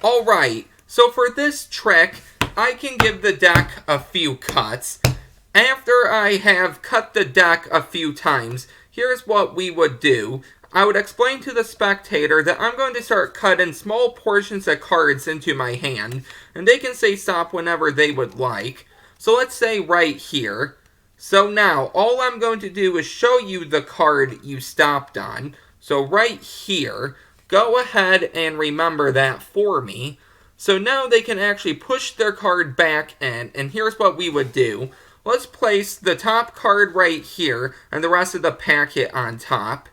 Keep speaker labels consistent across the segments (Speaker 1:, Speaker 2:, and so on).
Speaker 1: Alright, so for this trick, I can give the deck a few cuts. After I have cut the deck a few times, here's what we would do. I would explain to the spectator that I'm going to start cutting small portions of cards into my hand, and they can say stop whenever they would like. So let's say right here. So now, all I'm going to do is show you the card you stopped on. So right here, go ahead and remember that for me. So now they can actually push their card back in, and here's what we would do. Let's place the top card right here, and the rest of the packet on top.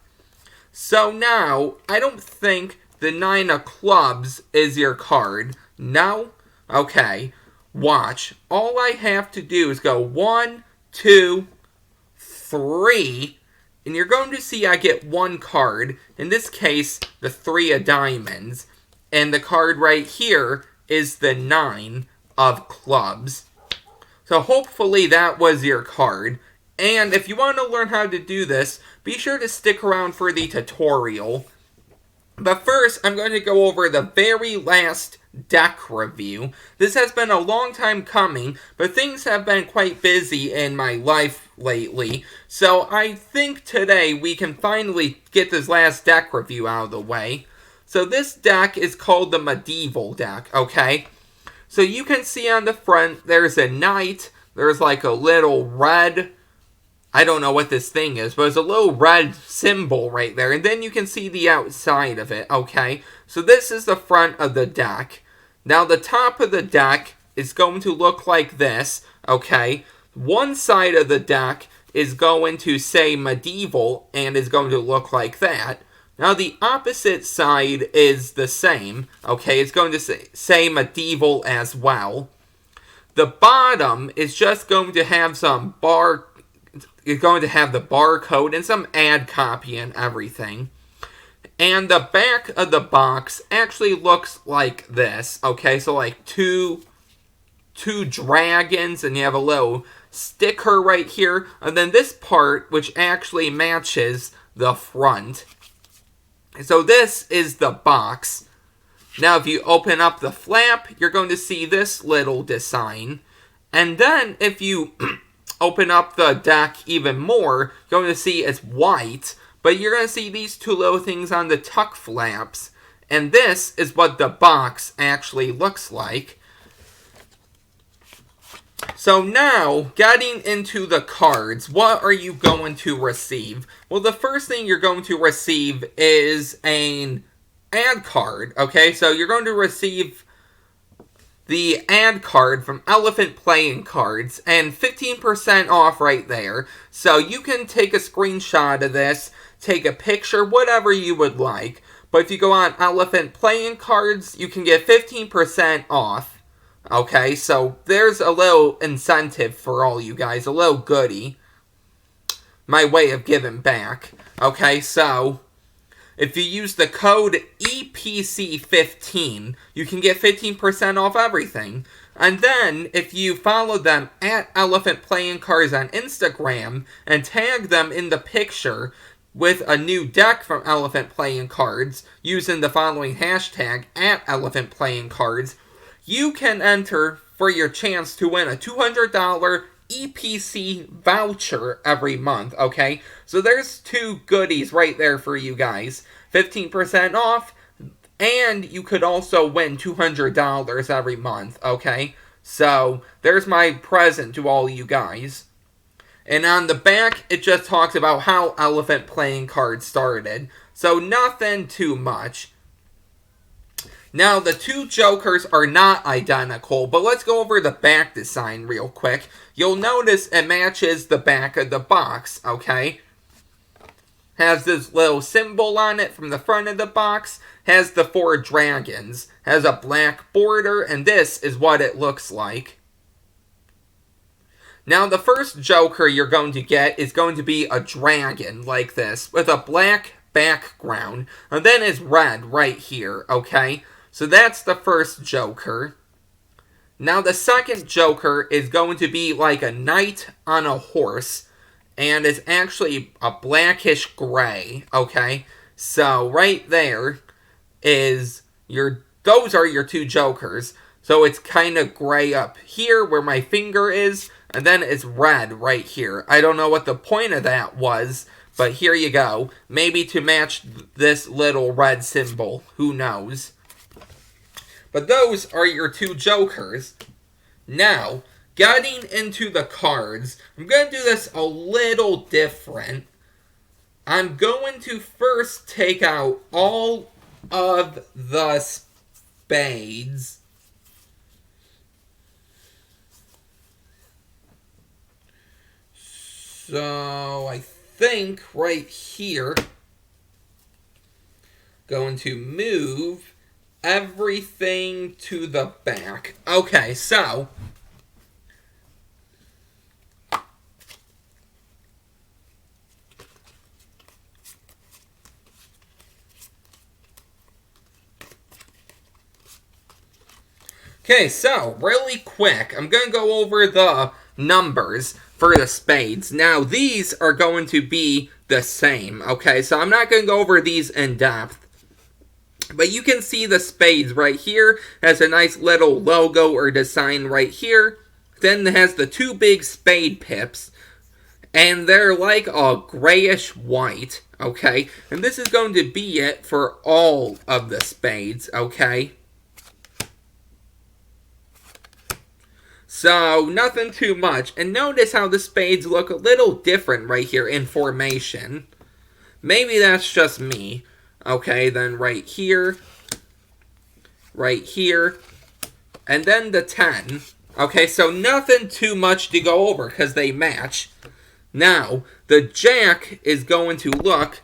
Speaker 1: So now, I don't think the 9 of clubs is your card. No? Okay. Watch. All I have to do is go 1, 2, 3, and you're going to see I get one card. In this case, the 3 of diamonds. And the card right here is the 9 of clubs. So hopefully that was your card. And if you want to learn how to do this, be sure to stick around for the tutorial. But first, I'm going to go over the very last deck review. This has been a long time coming, but things have been quite busy in my life lately. So I think today we can finally get this last deck review out of the way. So this deck is called the Medieval deck, okay? So you can see on the front, there's a knight, there's like a little red, I don't know what this thing is, but there's a little red symbol right there, and then you can see the outside of it, okay? So this is the front of the deck. Now the top of the deck is going to look like this, okay? One side of the deck is going to say Medieval, and is going to look like that. Now the opposite side is the same, okay? It's going to say Medieval as well. The bottom is just going to have some it's going to have the barcode and some ad copy and everything. And the back of the box actually looks like this, okay? So like two dragons, and you have a little sticker right here. And then this part, which actually matches the front. So this is the box. Now if you open up the flap, you're going to see this little design. And then if you open up the deck even more, you're going to see it's white. But you're going to see these two little things on the tuck flaps. And this is what the box actually looks like. So now, getting into the cards, what are you going to receive? Well, the first thing you're going to receive is an ad card, okay? So you're going to receive the ad card from Elephant Playing Cards, and 15% off right there. So you can take a screenshot of this, take a picture, whatever you would like. But if you go on Elephant Playing Cards, you can get 15% off. Okay, so there's a little incentive for all you guys, a little goodie. My way of giving back. Okay, so if you use the code EPC15, you can get 15% off everything. And then, if you follow them at Elephant Playing Cards on Instagram and tag them in the picture with a new deck from Elephant Playing Cards using the following hashtag at Elephant Playing Cards, you can enter for your chance to win a $200 EPC voucher every month, okay? So there's two goodies right there for you guys. 15% off, and you could also win $200 every month, okay? So there's my present to all you guys. And on the back, it just talks about how Elephant Playing Cards started. So nothing too much. Now, the two jokers are not identical, but let's go over the back design real quick. You'll notice it matches the back of the box, okay? Has this little symbol on it from the front of the box. Has the 4 dragons. Has a black border, and this is what it looks like. Now, the first joker you're going to get is going to be a dragon, like this, with a black background. And then it's red right here, okay? So that's the first joker. Now the second joker is going to be like a knight on a horse. And it's actually a blackish gray, okay? So right there is your those are your two jokers. So it's kind of gray up here where my finger is, and then it's red right here. I don't know what the point of that was, but here you go. Maybe to match this little red symbol. Who knows? But those are your two jokers. Now, getting into the cards, I'm going to do this a little different. I'm going to first take out all of the spades. So, I think right here, going to move everything to the back. Okay, so really quick, I'm going to go over the numbers for the spades. Now, these are going to be the same, okay? So I'm not going to go over these in depth. But you can see the spades right here. Has a nice little logo or design right here. Then it has the two big spade pips. And they're like a grayish white, okay? And this is going to be it for all of the spades, okay? So, nothing too much. And notice how the spades look a little different right here in formation. Maybe that's just me. Okay, then right here, and then the 10. Okay, so nothing too much to go over because they match. Now, the jack is going to look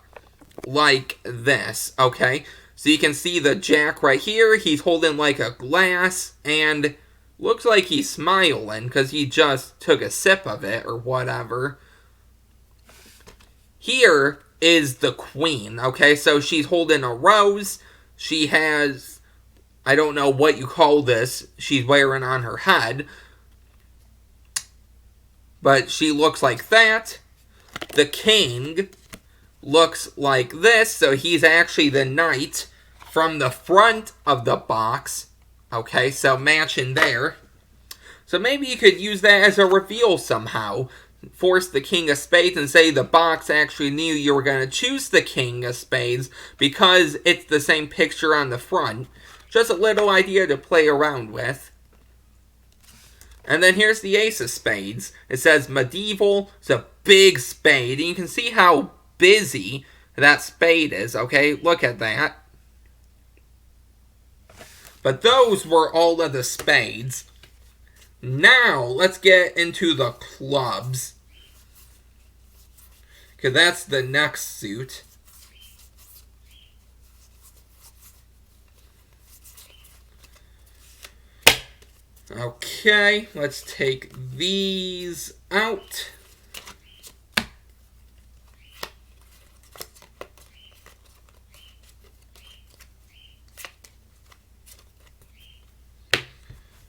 Speaker 1: like this, okay? So you can see the jack right here. He's holding like a glass, and looks like he's smiling because he just took a sip of it or whatever. Here is the queen, okay? So she's holding a rose. She has, I don't know what you call this, she's wearing on her head. But she looks like that. The king looks like this. So he's actually the knight from the front of the box. Okay, so matching there. So maybe you could use that as a reveal somehow. Force the king of spades and say the box actually knew you were going to choose the king of spades because it's the same picture on the front. Just a little idea to play around with. And then here's the ace of spades. It says medieval. It's a big spade. And you can see how busy that spade is, okay? Look at that. But those were all of the spades. Now, let's get into the clubs. Because that's the next suit. Okay, let's take these out.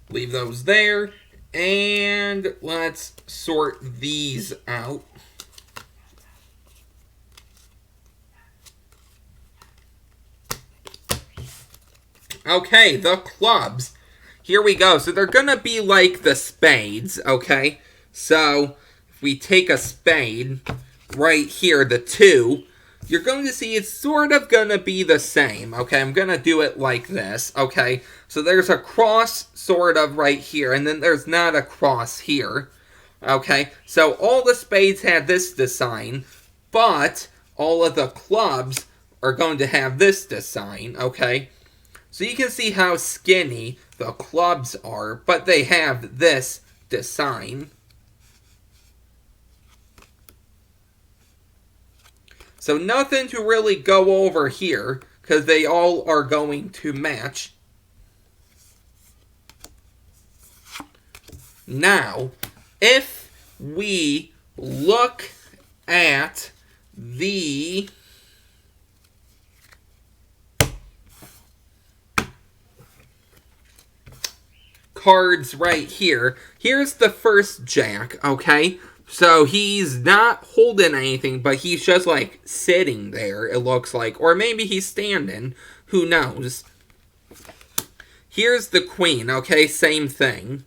Speaker 1: Leave those there. And let's sort these out. Okay, the clubs. Here we go. So they're going to be like the spades, okay? So if we take a spade right here, the 2, you're going to see it's sort of going to be the same, okay? I'm going to do it like this, okay? So there's a cross sort of right here, and then there's not a cross here, okay? So all the spades have this design, but all of the clubs are going to have this design, okay? So you can see how skinny the clubs are, but they have this design. So nothing to really go over here, because they all are going to match. Now, if we look at the cards right here, here's the first jack, okay? So he's not holding anything, but he's just like sitting there, it looks like. Or maybe he's standing, who knows. here's the queen, okay? Same thing.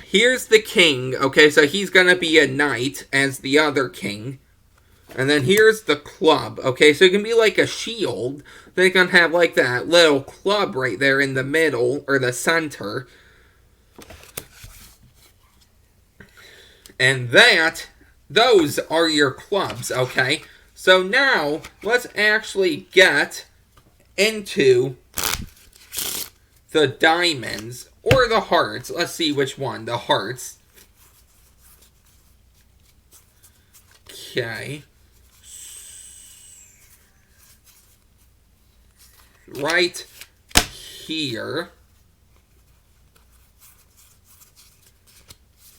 Speaker 1: Here's the king, okay? So he's going to be a knight as the other king. And then here's the club, okay? So it can be like a shield. Then you can have like that little club right there in the middle, or the center. And those are your clubs, okay? So now, let's actually get into the diamonds, or the hearts. Let's see which one, the hearts. Okay. Right here.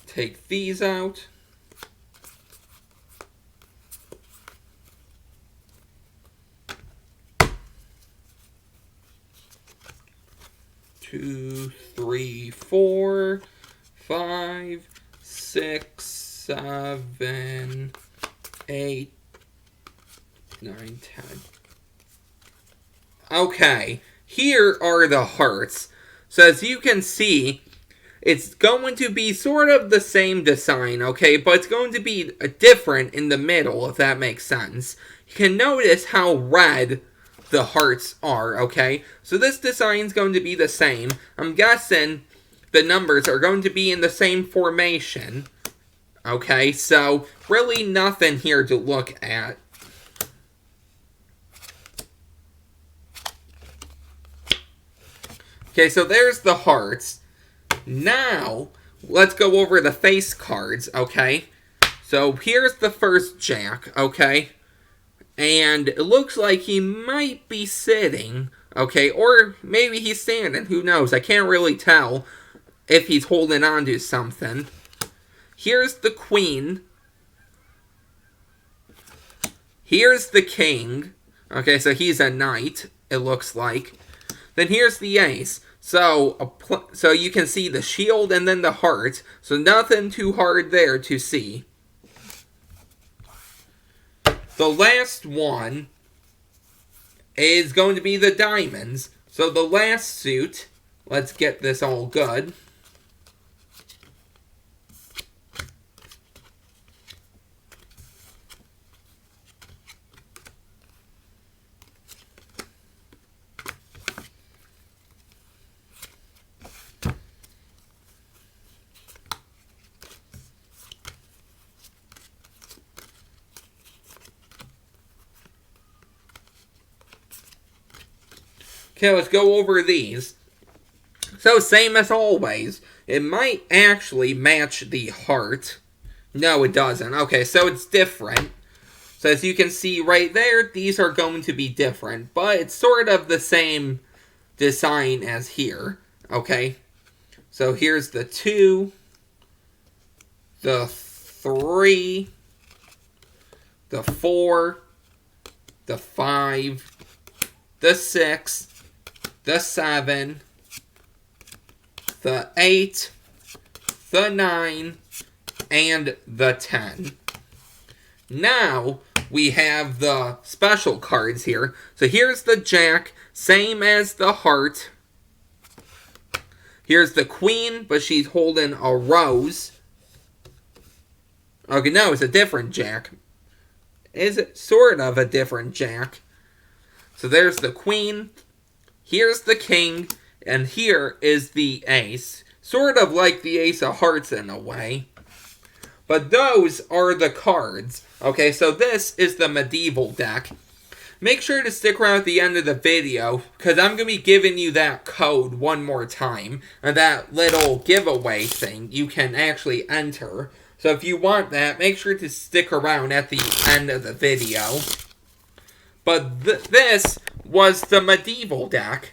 Speaker 1: Take these out. Two, three, 4, 5, 6, 7, 8, 9, 10. Okay, here are the hearts. So as you can see, it's going to be sort of the same design, okay? But it's going to be different in the middle, if that makes sense. You can notice how red the hearts are, okay? So this design is going to be the same. I'm guessing the numbers are going to be in the same formation. Okay, so really nothing here to look at. Okay, so there's the hearts. Now, let's go over the face cards, okay? So here's the first jack, okay? And it looks like he might be sitting, okay? Or maybe he's standing, who knows? I can't really tell if he's holding on to something. Here's the queen. Here's the king. Okay, so he's a knight, it looks like. Then here's the ace. So you can see the shield and then the heart. So nothing too hard there to see. The last one is going to be the diamonds. So the last suit, let's get this all good. Okay, let's go over these. So, same as always. It might actually match the heart. No, it doesn't. Okay, so it's different. So, as you can see right there, these are going to be different. But it's sort of the same design as here. Okay? So, here's the 2, the 3, the 4, the 5, the 6, the 7, the 8, the 9, and the 10. Now, we have the special cards here. So here's the jack, same as the heart. Here's the queen, but she's holding a rose. Okay, no, it's a different jack. Is it sort of a different jack? So there's the queen. Here's the king, and here is the ace. Sort of like the ace of hearts in a way. But those are the cards. Okay, so this is the medieval deck. Make sure to stick around at the end of the video, because I'm going to be giving you that code one more time. And that little giveaway thing you can actually enter. So if you want that, make sure to stick around at the end of the video. But this was the medieval deck.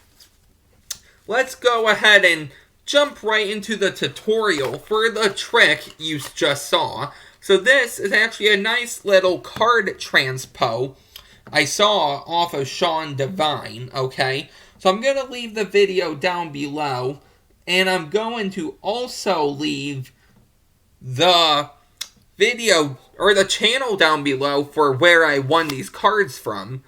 Speaker 1: Let's go ahead and jump right into the tutorial for the trick you just saw. So this is actually a nice little card transpo I saw off of Shawn Divine, okay? So I'm going to leave the video down below, and I'm going to also leave the video or the channel down below for where I won these cards from.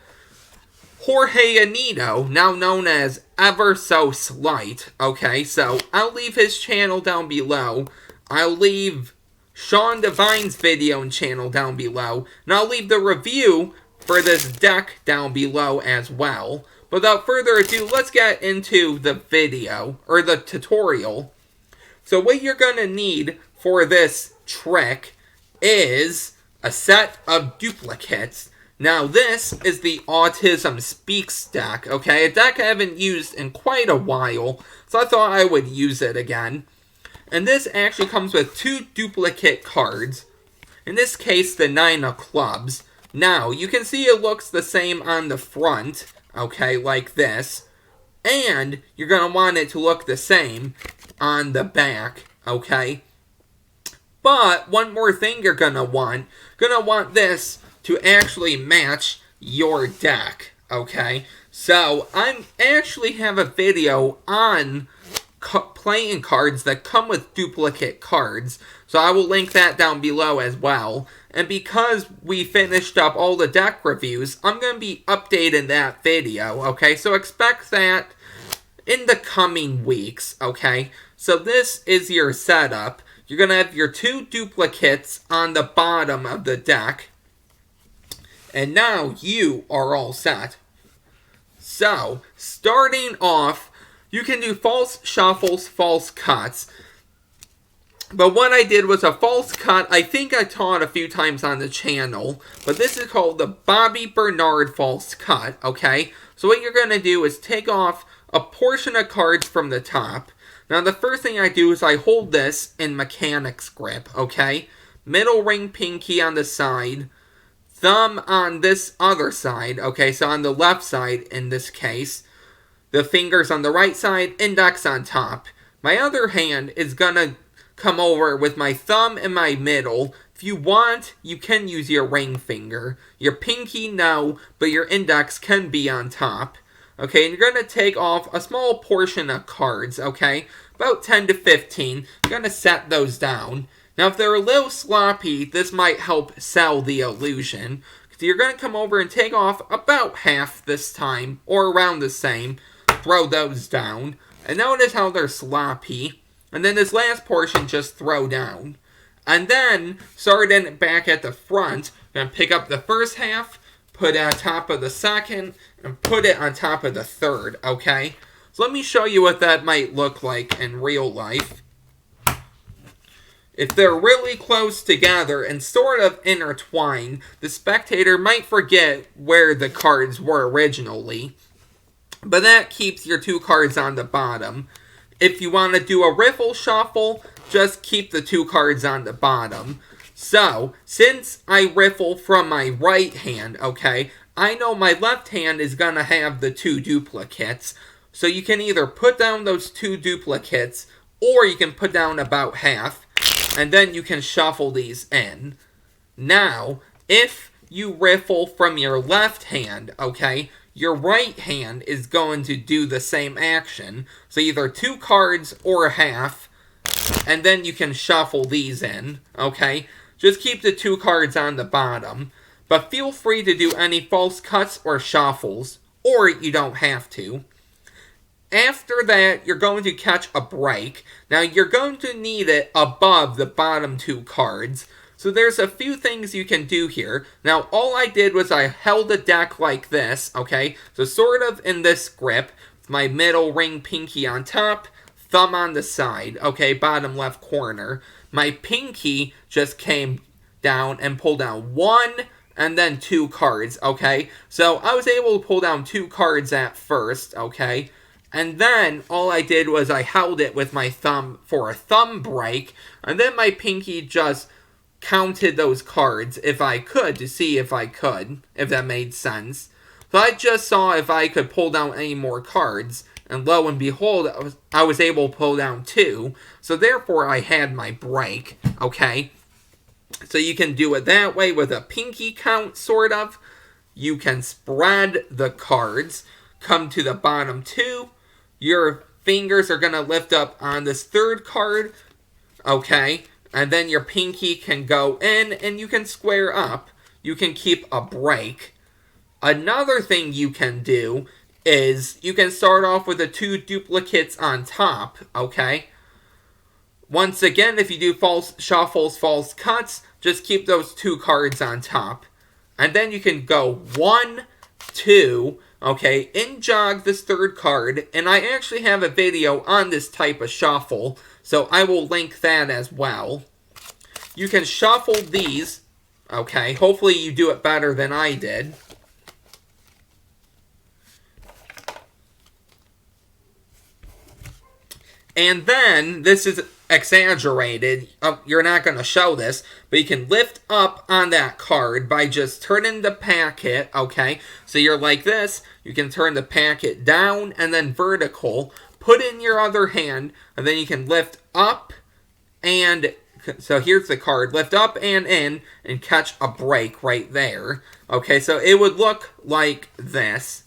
Speaker 1: Jorge Anido, now known as Ever So Slight. Okay, so I'll leave his channel down below. I'll leave Shawn Divine's video and channel down below. And I'll leave the review for this deck down below as well. Without further ado, let's get into the video, or the tutorial. So what you're going to need for this trick is a set of duplicates. Now this is the Autism Speaks deck, okay? A deck I haven't used in quite a while, so I thought I would use it again. And this actually comes with 2 duplicate cards. In this case, the 9 of clubs. Now, you can see it looks the same on the front, okay, like this. And you're going to want it to look the same on the back, okay? But one more thing you're going to want this to actually match your deck, okay? So, I actually have a video on playing cards that come with duplicate cards, so I will link that down below as well. And because we finished up all the deck reviews, I'm going to be updating that video, okay? So expect that in the coming weeks, okay? So this is your setup. You're going to have your 2 duplicates on the bottom of the deck. And now you are all set. So, starting off, you can do false shuffles, false cuts. But what I did was a false cut. I think I taught a few times on the channel. But this is called the Bobby Bernard false cut, okay? So what you're going to do is take off a portion of cards from the top. Now the first thing I do is I hold this in mechanic's grip, okay? Middle ring pinky on the side. Thumb on this other side, okay? So on the left side in this case. The fingers on the right side, index on top. My other hand is going to come over with my thumb in my middle. If you want, you can use your ring finger. Your pinky, no, but your index can be on top. Okay, and you're going to take off a small portion of cards, okay? About 10 to 15. You're going to set those down. Now, if they're a little sloppy, this might help sell the illusion. So you're going to come over and take off about half this time, or around the same. Throw those down. And notice how they're sloppy. And then this last portion, just throw down. And then, starting back at the front, I'm going to pick up the first half, put it on top of the second, and put it on top of the third, okay? So let me show you what that might look like in real life. If they're really close together and sort of intertwined, the spectator might forget where the cards were originally. But that keeps your 2 cards on the bottom. If you want to do a riffle shuffle, just keep the 2 cards on the bottom. So, since I riffle from my right hand, okay, I know my left hand is going to have the 2 duplicates. So you can either put down those 2 duplicates, or you can put down about half, and then you can shuffle these in. Now, if you riffle from your left hand, okay, your right hand is going to do the same action. So either 2 cards or a half, and then you can shuffle these in, okay? Just keep the 2 cards on the bottom, but feel free to do any false cuts or shuffles, or you don't have to. After that, you're going to catch a break. Now, you're going to need it above the bottom 2 cards. So there's a few things you can do here. Now, all I did was I held the deck like this, okay? So sort of in this grip, with my middle ring pinky on top, thumb on the side, okay, bottom left corner. My pinky just came down and pulled down 1 and then 2 cards, okay? So I was able to pull down 2 cards at first, okay? And then all I did was I held it with my thumb for a thumb break, and then my pinky just counted those cards if I could, to see if I could, if that made sense. So I just saw if I could pull down any more cards, and lo and behold, I was able to pull down 2, so therefore I had my break, okay? So you can do it that way with a pinky count, sort of. You can spread the cards, come to the bottom 2, your fingers are going to lift up on this 3rd card, okay? And then your pinky can go in, and you can square up. You can keep a break. Another thing you can do is you can start off with the 2 duplicates on top, okay? Once again, if you do false shuffles, false cuts, just keep those 2 cards on top. And then you can go 1, 2, okay, in jog this 3rd card, and I actually have a video on this type of shuffle, so I will link that as well. You can shuffle these, okay, hopefully you do it better than I did. And then, this is exaggerated, you're not going to show this, but you can lift up on that card by just turning the packet, okay? So you're like this, you can turn the packet down and then vertical, put in your other hand, and then you can lift up and, so here's the card, lift up and in, and catch a break right there. Okay, so it would look like this.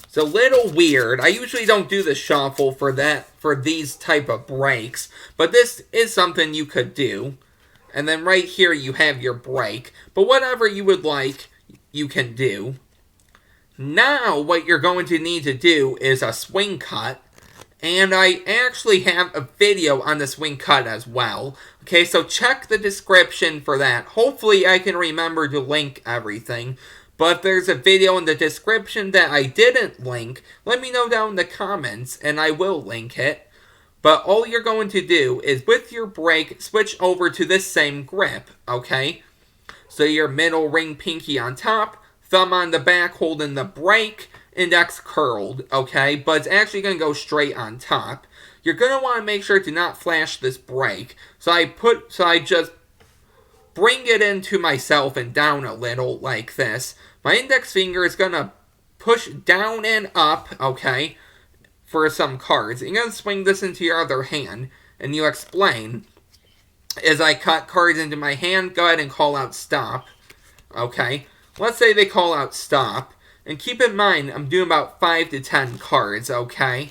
Speaker 1: It's a little weird. I usually don't do the shuffle for these type of breaks, but this is something you could do. And then right here you have your break. But whatever you would like, you can do. Now what you're going to need to do is a swing cut. And I actually have a video on the swing cut as well. Okay, so check the description for that. Hopefully I can remember to link everything. But if there's a video in the description that I didn't link, let me know down in the comments and I will link it. But all you're going to do is with your break, switch over to this same grip, okay? So your middle ring pinky on top, thumb on the back holding the break, index curled, okay? But it's actually going to go straight on top. You're going to want to make sure to not flash this break. So I just bring it into myself and down a little like this. My index finger is going to push down and up, okay, for some cards. You're going to swing this into your other hand, and you explain. As I cut cards into my hand, go ahead and call out stop, okay? Let's say they call out stop, and keep in mind, I'm doing about 5 to 10 cards, okay?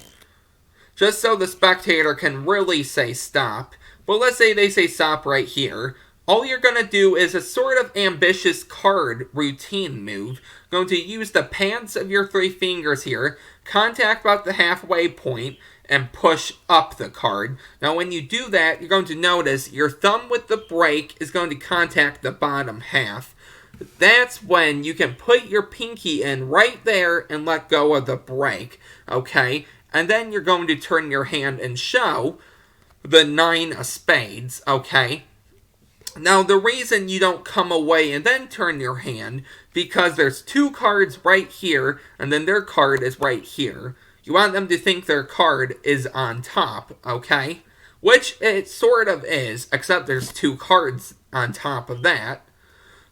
Speaker 1: Just so the spectator can really say stop. But let's say they say stop right here. All you're going to do is a sort of ambitious card routine move. Going to use the pads of your 3 fingers here, contact about the halfway point, and push up the card. Now when you do that, you're going to notice your thumb with the break is going to contact the bottom half. That's when you can put your pinky in right there and let go of the break, okay? And then you're going to turn your hand and show the 9 of spades, okay? Now, the reason you don't come away and then turn your hand, because there's 2 cards right here, and then their card is right here. You want them to think their card is on top, okay? Which it sort of is, except there's 2 cards on top of that.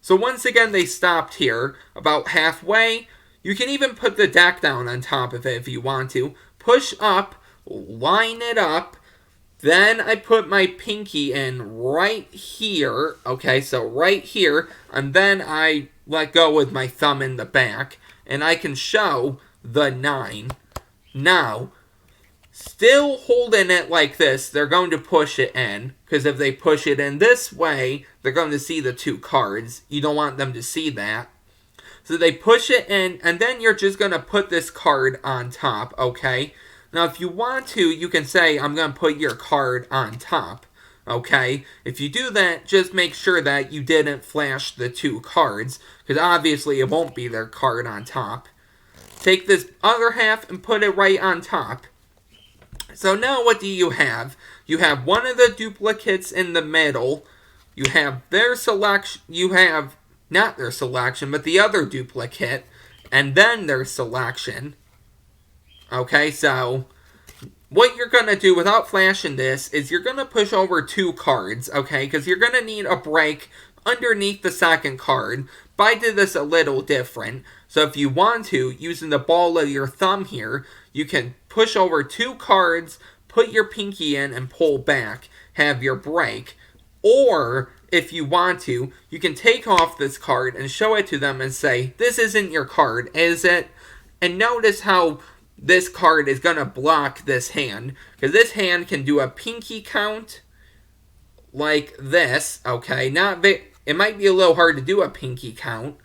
Speaker 1: So once again, they stopped here, about halfway. You can even put the deck down on top of it if you want to. Push up, line it up. Then I put my pinky in right here, okay, so right here, and then I let go with my thumb in the back, and I can show the 9. Now, still holding it like this, they're going to push it in, because if they push it in this way, they're going to see the 2 cards. You don't want them to see that. So they push it in, and then you're just going to put this card on top, okay? Now, if you want to, you can say, I'm going to put your card on top, okay? If you do that, just make sure that you didn't flash the 2 cards, because obviously it won't be their card on top. Take this other half and put it right on top. So now what do you have? You have one of the duplicates in the middle. You have their selection. You have not their selection, but the other duplicate, and then their selection. Okay, so what you're going to do without flashing this is you're going to push over 2 cards, okay? Because you're going to need a break underneath the second card. But I did this a little different. So if you want to, using the ball of your thumb here, you can push over 2 cards, put your pinky in, and pull back. Have your break. Or, if you want to, you can take off this card and show it to them and say, this isn't your card, is it? And notice how this card is going to block this hand. Because this hand can do a pinky count like this, okay? It might be a little hard to do a pinky count.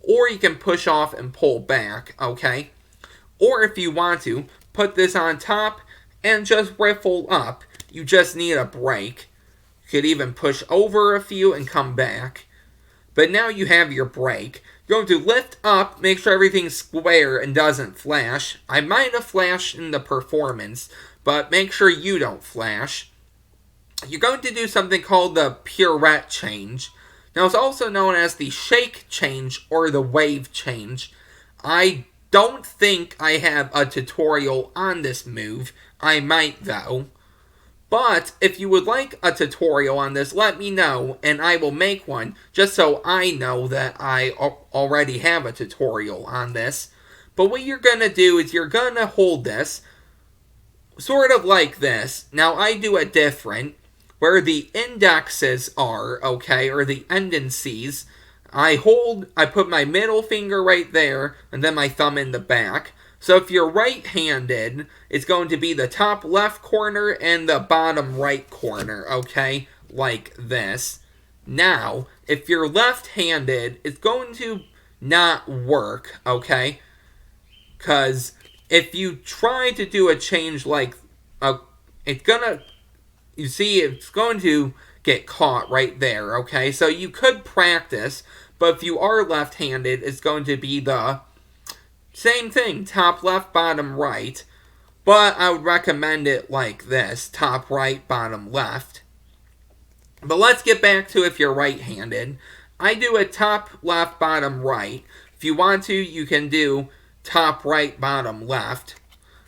Speaker 1: or you can push off and pull back, okay? Or if you want to, put this on top and just riffle up. You just need a brake. You could even push over a few and come back. But now you have your brake. You're going to lift up, make sure everything's square and doesn't flash. I might have flashed in the performance, but make sure you don't flash. You're going to do something called the pirouette change. Now, it's also known as the shake change or the wave change. I don't think I have a tutorial on this move. I might, though. But if you would like a tutorial on this, let me know, and I will make one, just so I know that I already have a tutorial on this. But what you're going to do is you're going to hold this, sort of like this. Now, I do it different, where the indexes are, okay, or the indices. I put my middle finger right there, and then my thumb in the back. So if you're right-handed, it's going to be the top left corner and the bottom right corner, okay? Like this. Now, if you're left-handed, it's going to not work, okay? Because if you try to do a change like, it's going to get caught right there, okay? So you could practice, but if you are left-handed, it's going to be the same thing, top left, bottom right, but I would recommend it like this, top right, bottom left. But let's get back to if you're right-handed. I do a top left, bottom right. If you want to, you can do top right, bottom left.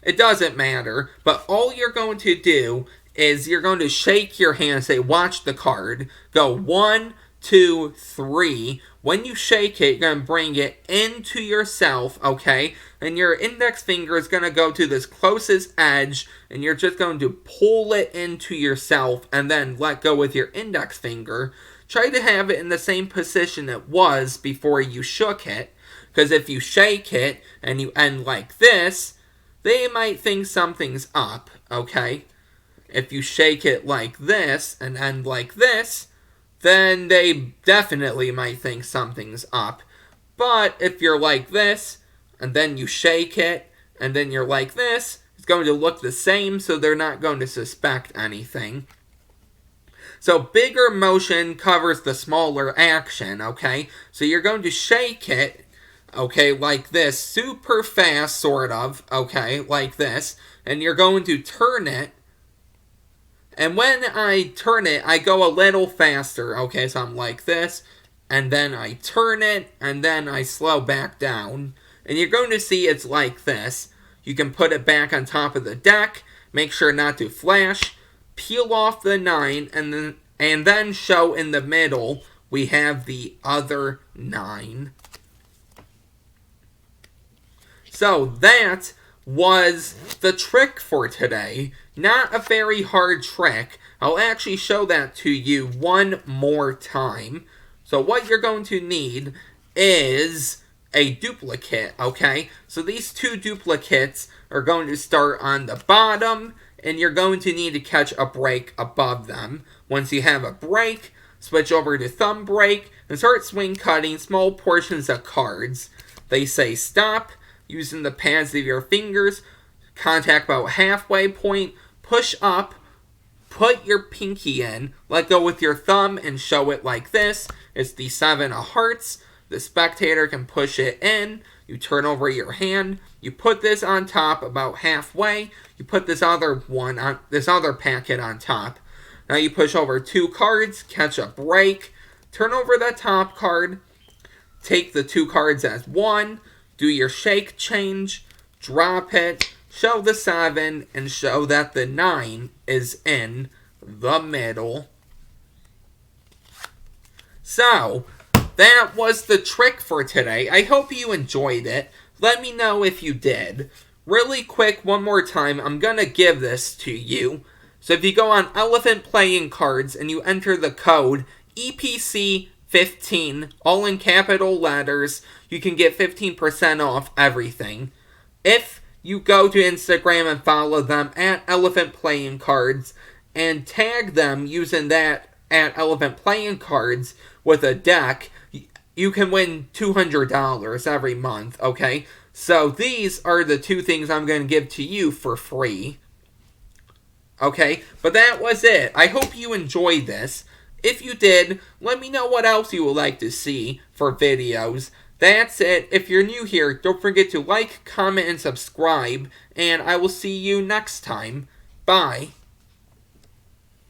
Speaker 1: It doesn't matter, but all you're going to do is you're going to shake your hand and say, watch the card. Go 1, 2, 3. When you shake it, you're going to bring it into yourself, okay? And your index finger is going to go to this closest edge, and you're just going to pull it into yourself, and then let go with your index finger. Try to have it in the same position it was before you shook it, because if you shake it, and you end like this, they might think something's up, okay? If you shake it like this, and end like this, then they definitely might think something's up. But if you're like this, and then you shake it, and then you're like this, it's going to look the same, so they're not going to suspect anything. So bigger motion covers the smaller action, okay? So you're going to shake it, okay, like this, super fast, sort of, okay, like this, and you're going to turn it. And when I turn it, I go a little faster, okay, so I'm like this, and then I turn it, and then I slow back down. And you're going to see it's like this. You can put it back on top of the deck, make sure not to flash, peel off the 9, and then show in the middle we have the other 9. So that was the trick for today. Not a very hard trick. I'll actually show that to you one more time. So what you're going to need is a duplicate, okay? So these 2 duplicates are going to start on the bottom, and you're going to need to catch a brake above them. Once you have a brake, switch over to thumb brake, and start swing cutting small portions of cards. They say stop, using the pads of your fingers, contact about halfway point, push up, put your pinky in, let go with your thumb, and show it like this. It's the 7 of hearts. The spectator can push it in. You turn over your hand. You put this on top about halfway. You put this other packet on top. Now you push over 2 cards, catch a break, turn over the top card, take the 2 cards as 1, do your shake change, drop it, show the 7, and show that the 9 is in the middle. So, that was the trick for today. I hope you enjoyed it. Let me know if you did. Really quick, one more time, I'm going to give this to you. So if you go on Elephant Playing Cards and you enter the code EPC15, all in capital letters, you can get 15% off everything. If you go to Instagram and follow them at Elephant Playing Cards and tag them using that at Elephant Playing Cards with a deck, you can win $200 every month, okay? So these are the two things I'm going to give to you for free. Okay, but that was it. I hope you enjoyed this. If you did, let me know what else you would like to see for videos. That's it. If you're new here, don't forget to like, comment, and subscribe, and I will see you next time. Bye.